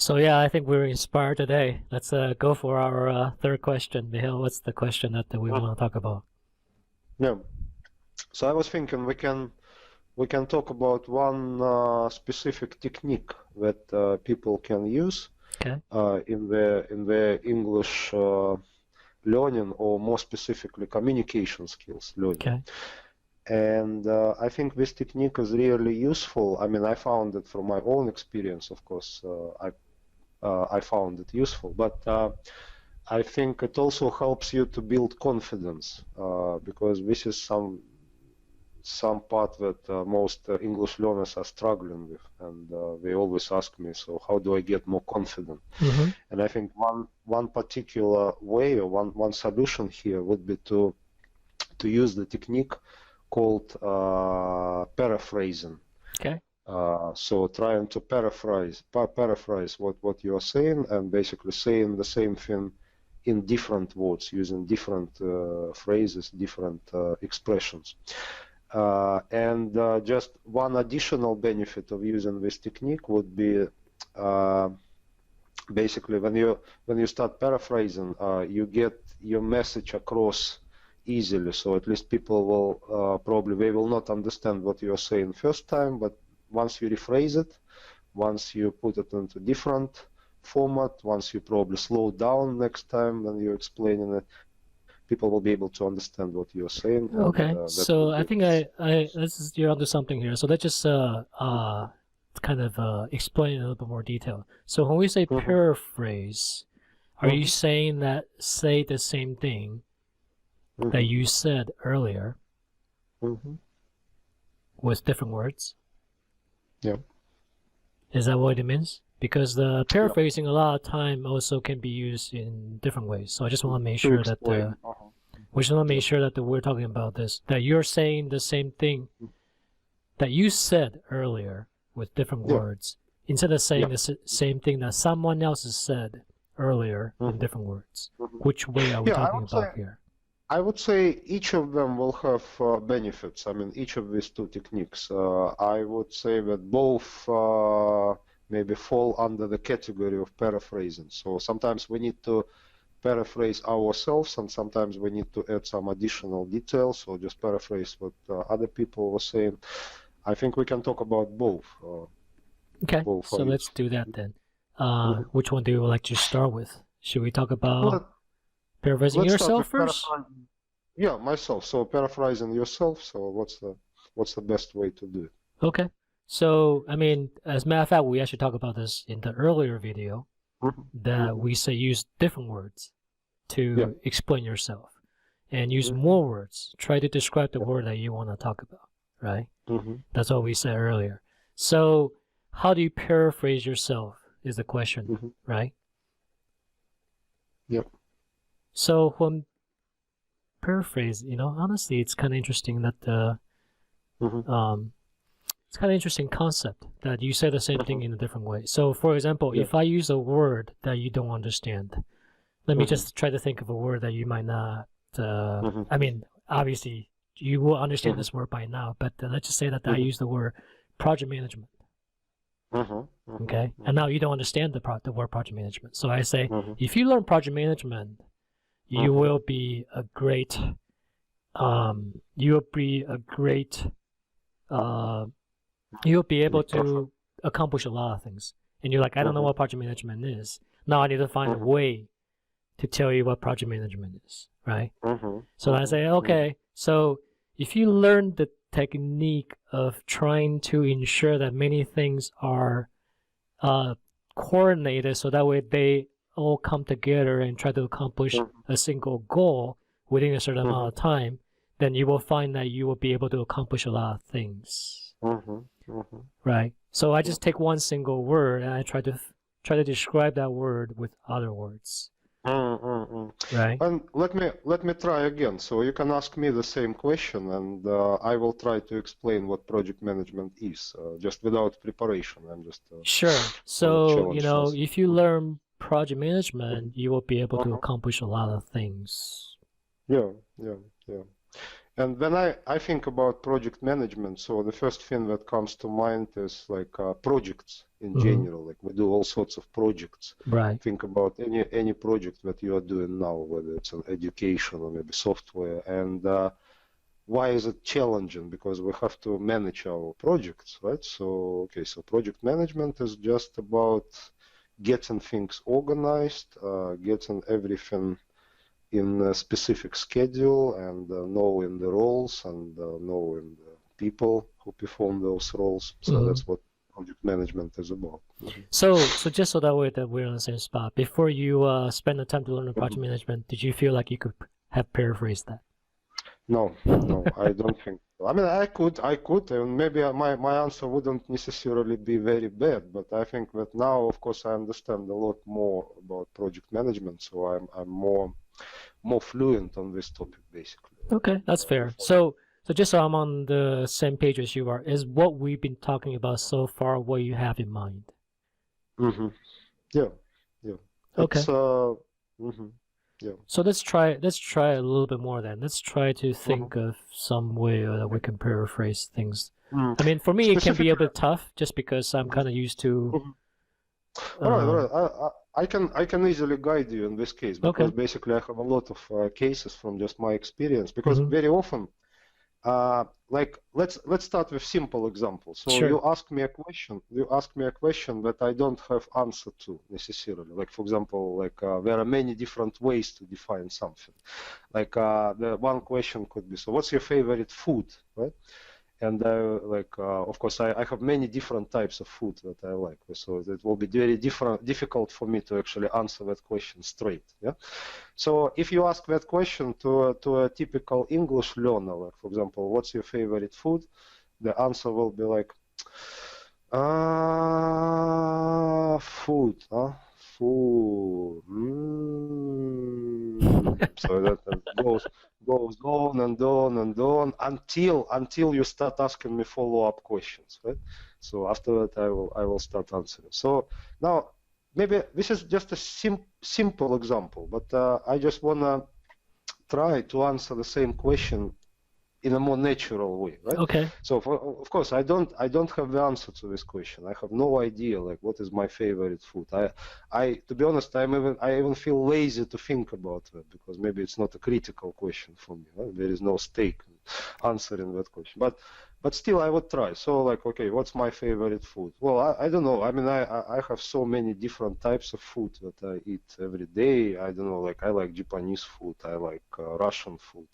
So yeah, I think we're inspired today. Let's go for our third question. Mihail, what's the question that we want to talk about? Yeah. So I was thinking we can talk about one specific technique that people can use Okay. in the English learning, or more specifically communication skills learning. Okay. And I think this technique is really useful. I mean, I found it from my own experience, of course. I found it useful, but I think it also helps you to build confidence, because this is some part that most English learners are struggling with, and they always ask me, so how do I get more confident? Mm-hmm. And I think one particular way, or one solution here would be to use the technique called paraphrasing. Okay. So trying to paraphrase what you are saying, and basically saying the same thing in different words, using different phrases, different expressions. And just one additional benefit of using this technique would be basically when you start paraphrasing, you get your message across easily. So at least people will they will not understand what you are saying first time, but once you rephrase it, once you put it into different format, once you probably slow down next time when you're explaining it, people will be able to understand what you're saying. Okay. So I think you're onto something here. So let's just kind of explain in a little bit more detail. So when we say paraphrase, are you saying that say the same thing that you said earlier with different words? Yeah. Is that what it means? Because the paraphrasing a lot of time also can be used in different ways. So I just want to make sure that we're talking about this, that you're saying the same thing that you said earlier with different words, instead of saying the same thing that someone else has said earlier in different words. Which way are we talking about here? I would say each of them will have benefits. I mean, each of these two techniques. I would say that both maybe fall under the category of paraphrasing. So sometimes we need to paraphrase ourselves, and sometimes we need to add some additional details, or just paraphrase what other people were saying. I think we can talk about both. Okay, so let's do that then. Which one do you like to start with? Should we talk about paraphrasing yourself first? Yeah, myself. So paraphrasing yourself. So what's the best way to do it? Okay. So I mean, as a matter of fact, we actually talked about this in the earlier video, that we say use different words to explain yourself, and use more words. Try to describe the word that you want to talk about, right? That's what we said earlier. So how do you paraphrase yourself is the question, right? Yep. So when paraphrase, honestly, it's kind of interesting that it's kind of interesting concept that you say the same thing in a different way. So for example, if I use a word that you don't understand, let me just try to think of a word that you might not, I mean, obviously you will understand this word by now, but let's just say that I use the word project management. Okay, and now you don't understand the word project management. So I say, if you learn project management, you will be a great, you'll be able to accomplish a lot of things. And you're like, I don't know what project management is. Now I need to find a way to tell you what project management is, right? So I say, okay, so if you learn the technique of trying to ensure that many things are coordinated, so that way they all come together and try to accomplish a single goal within a certain amount of time, then you will find that you will be able to accomplish a lot of things, right? So I just take one single word and I try to describe that word with other words. Right. And let me try again. So you can ask me the same question, and I will try to explain what project management is, just without preparation. I'm just sure. So if you learn project management, you will be able to accomplish a lot of things. Yeah. And when I think about project management, so the first thing that comes to mind is like projects in general. Like we do all sorts of projects. Right. Think about any project that you are doing now, whether it's an education or maybe software, and why is it challenging? Because we have to manage our projects, right? So project management is just about getting things organized, getting everything in a specific schedule, and knowing the roles and knowing the people who perform those roles. So that's what project management is about. So just so that way that we're on the same spot, before you spend the time to learn project management, did you feel like you could have paraphrased that? No, I don't think so. I mean, I could, and maybe my answer wouldn't necessarily be very bad, but I think that now, of course, I understand a lot more about project management, so I'm more fluent on this topic, basically. Okay, that's fair. So just so I'm on the same page as you are, is what we've been talking about so far what you have in mind? Yeah. Okay. Yeah. So let's try a little bit more then. Let's try to think of some way that we can paraphrase things. I mean, for me, it can be a bit tough just because I'm kind of used to. All right. I can easily guide you in this case because basically I have a lot of cases from just my experience. Because very often, like let's start with simple examples. So Sure. you ask me a question that I don't have answer to necessarily. Like for example, like there are many different ways to define something. Like the one question could be, so what's your favorite food, right? And of course, I have many different types of food that I like. So it will be very difficult for me to actually answer that question straight. Yeah. So if you ask that question to a typical English learner, like for example, what's your favorite food? The answer will be like, food, huh? Food. So that goes on and on and on until you start asking me follow-up questions, right? So after that, I will start answering. So now maybe this is just a simple example, but I just wanna try to answer the same question in a more natural way, right? Okay. So of course I don't have the answer to this question. I have no idea like what is my favorite food. I to be honest, I even feel lazy to think about that because maybe it's not a critical question for me. Right? There is no stake in answering that question. But still I would try. So like, okay, what's my favorite food? Well, I don't know. I mean, I have so many different types of food that I eat every day. I don't know, like I like Japanese food. I like Russian food.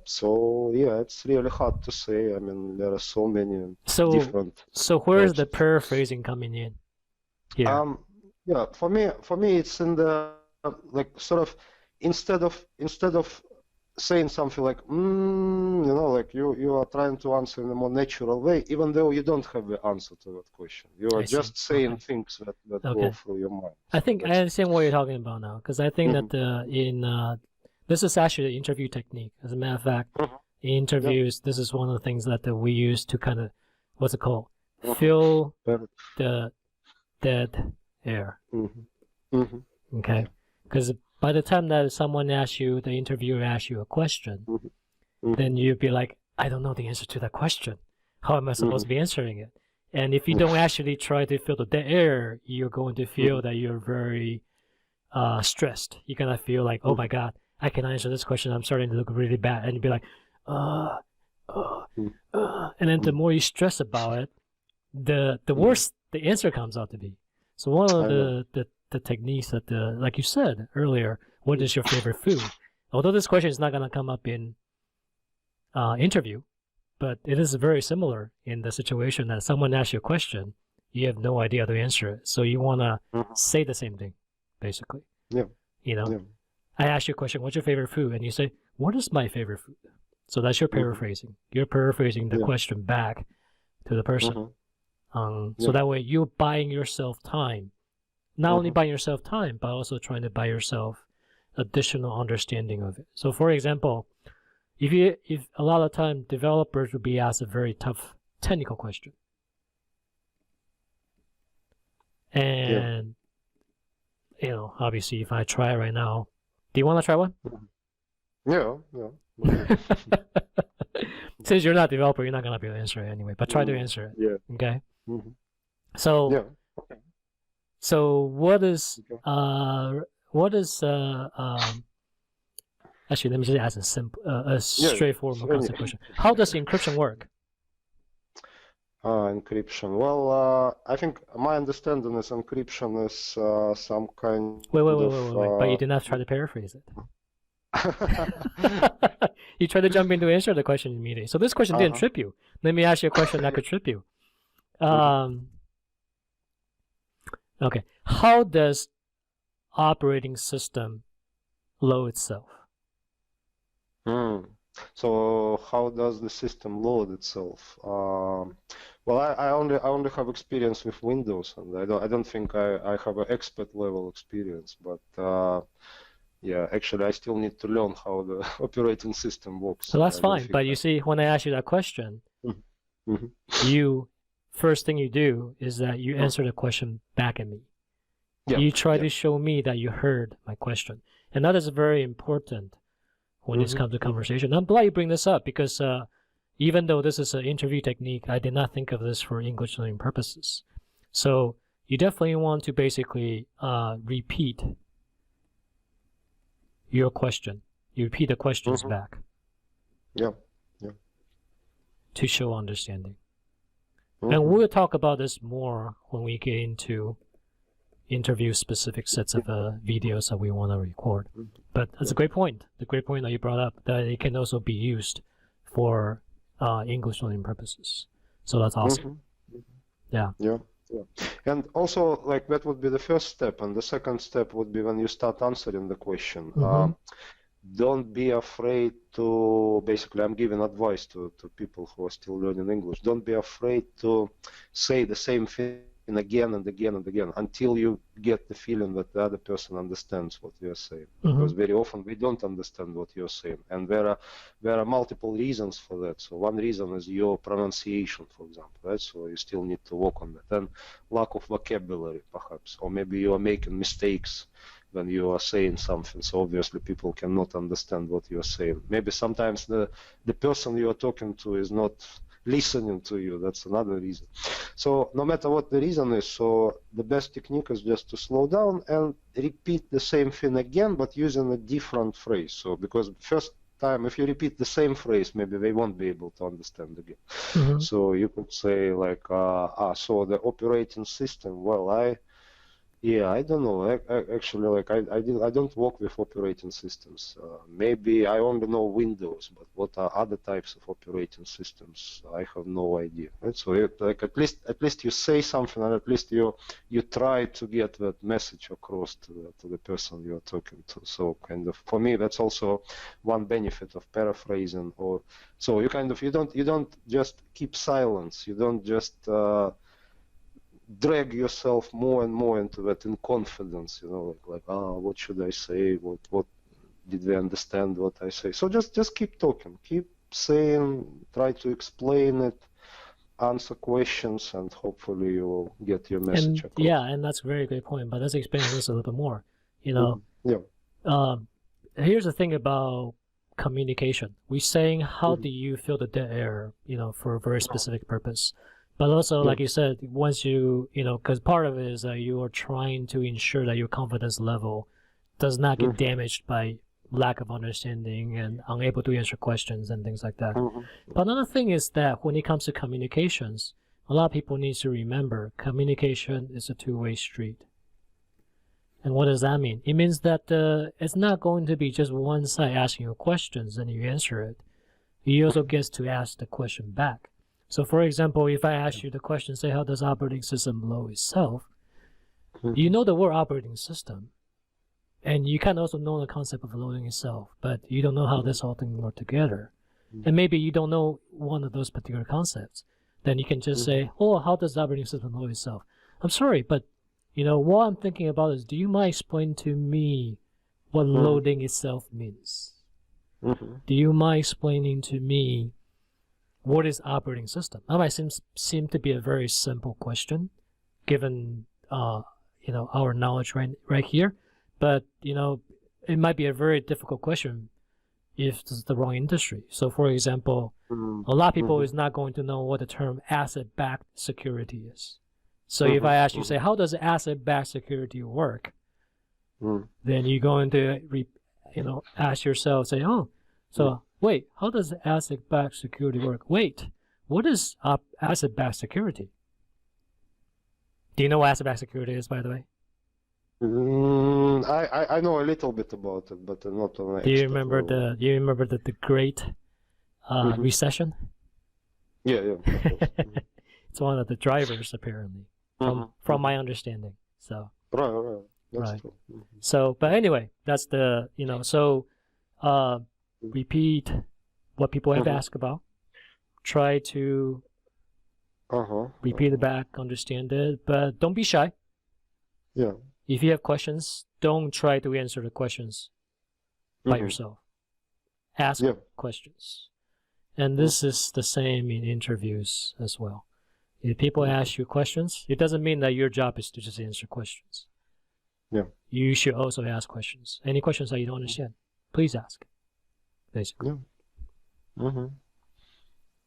So it's really hard to say. I mean, there are so many different. So where's the paraphrasing coming in here? Yeah, for me, it's in the like sort of instead of saying something like like you are trying to answer in a more natural way, even though you don't have the answer to that question. You are just saying things that go through your mind. I think I understand what you're talking about now, because I think that this is actually the interview technique. As a matter of fact, in interviews, this is one of the things that we use to kind of, what's it called? Fill the dead air. Okay? Because by the time that the interviewer asks you a question, then you'd be like, I don't know the answer to that question. How am I supposed to be answering it? And if you don't actually try to fill the dead air, you're going to feel that you're very stressed. You're going to feel like, oh my God, I can answer this question. I'm starting to look really bad. And you'd be like, and then the more you stress about it, the worse the answer comes out to be. So one of the techniques that, like you said earlier, what is your favorite food? Although this question is not going to come up in interview, but it is very similar in the situation that someone asks you a question, you have no idea how to answer it. So you want to say the same thing, basically. Yeah. You know, I ask you a question, what's your favorite food? And you say, what is my favorite food? So that's your paraphrasing. You're paraphrasing the question back to the person. So that way you're buying yourself time. Not only buying yourself time, but also trying to buy yourself additional understanding of it. So for example, if a lot of time developers would be asked a very tough technical question. And obviously if I try right now, do you want to try one? Yeah. Since you're not a developer, you're not gonna be able to answer it anyway. But try to answer it. Yeah. Okay. Mhm. So Yeah. Okay. so what is Okay. actually, let me just ask a simple, a Yeah. straightforward, more Any. concept question. How does encryption work? Encryption. Well, I think my understanding is encryption is some kind Wait. But you of did not try to paraphrase it. You tried to jump in to answer the question immediately. So this question didn't uh-huh. trip you. Let me ask you a question that could trip you. Mhm. Okay. How does operating system load itself? Hmm. So how does the system load itself? Well, I only have experience with Windows, and I don't think I have an expert level experience, but yeah, actually I still need to learn how the operating system works. So So that's I don't fine. think But you see, when I ask you that question, Mhm. Mhm. you first thing you do is that you answer the question back at me. Yeah, You try yeah. to show me that you heard my question. And that is very important when it comes to conversation. I'm glad you bring this up because even though this is an interview technique, I did not think of this for English learning purposes. So you definitely want to basically repeat your question. You repeat the questions back Yeah, yeah. to show understanding. And Mhm. we'll talk about this more when we get into interview specific sets of videos that we want to record. But that's a great point. The great point that you brought up, that it can also be used for English learning purposes. So that's awesome. Mhm. Yeah. Yeah, yeah. And also, like that would be the first step, and the second step would be when you start answering the question. Mm-hmm. Don't be afraid to, basically, I'm giving advice to people who are still learning English. Don't be afraid to say the same thing again and again and again until you get the feeling that the other person understands what you're saying. Mm-hmm. Because very often we don't understand what you're saying, and there are multiple reasons for that. So one reason is your pronunciation, for example, right? So you still need to work on that. And lack of vocabulary, perhaps, or maybe you are making mistakes when you are saying something, so obviously people cannot understand what you are saying. Maybe sometimes the person you are talking to is not listening to you. That's another reason. So no matter what the reason is, so the best technique is just to slow down and repeat the same thing again, but using a different phrase. So because first time, if you repeat the same phrase, maybe they won't be able to understand again. Mm-hmm. So you could say like, so the operating system, well, yeah, I don't know. Actually, like I don't work with operating systems. Maybe I only know Windows, but what are other types of operating systems? I have no idea. Right? So like at least you say something, and at least you try to get that message across to the person you are talking to. So kind of for me, that's also one benefit of paraphrasing. Or so you don't just keep silence. You don't just drag yourself more and more into that in confidence, like what should I say? What did they understand what I say? So just keep talking, keep saying, try to explain it, answer questions, and hopefully you will get your message And across. yeah, and that's a very great point. But let's expand this a little bit more. You know, Yeah. um, here's the thing about communication. We're saying, how do you fill the dead air, for a very specific purpose. But also, Yeah. like you said, once because part of it is that you are trying to ensure that your confidence level does not get damaged by lack of understanding and unable to answer questions and things like that. But another thing is that when it comes to communications, a lot of people need to remember communication is a two-way street. And what does that mean? It means that it's not going to be just one side asking you questions and you answer it. You also get to ask the question back. So for example, if I ask you the question, say, how does operating system load itself? You know the word operating system. And you can also know the concept of loading itself, but you don't know how this whole thing works together. And maybe you don't know one of those particular concepts. Then you can just say, oh, how does the operating system load itself? I'm sorry, but what I'm thinking about is, do you mind explaining to me what loading itself means? Do you mind explaining to me what is operating system? That might seem to be a very simple question, given our knowledge right here, but it might be a very difficult question if this is the wrong industry. So, for example, a lot of people is not going to know what the term asset-backed security is. So if I ask you, say, how does asset-backed security work? Then you're going to, ask yourself, say, wait, how does asset-backed security work? Wait, what is asset-backed security? Do you know what asset-backed security is, by the way? I know a little bit about it, but not on an Do you expert remember level. the Great Recession? Yeah, of course. It's one of the drivers, apparently, from my understanding. So Right. That's right. true. So, but anyway, that's the repeat what people have asked about. Try to repeat it back, understand it, but don't be shy. Yeah. If you have questions, don't try to answer the questions by yourself. Ask questions. And this is the same in interviews as well. If people ask you questions, it doesn't mean that your job is to just answer questions. Yeah. You should also ask questions. Any questions that you don't understand, please ask. Basically.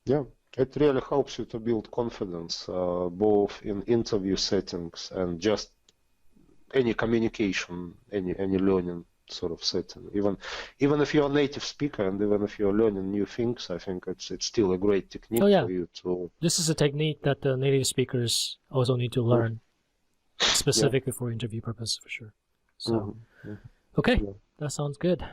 Yeah. It really helps you to build confidence, both in interview settings and just any communication, any learning sort of setting. Even if you're a native speaker and even if you're learning new things, I think it's still a great technique for you to. This is a technique that the native speakers also need to learn, specifically for interview purposes, for sure. So, okay, that sounds good.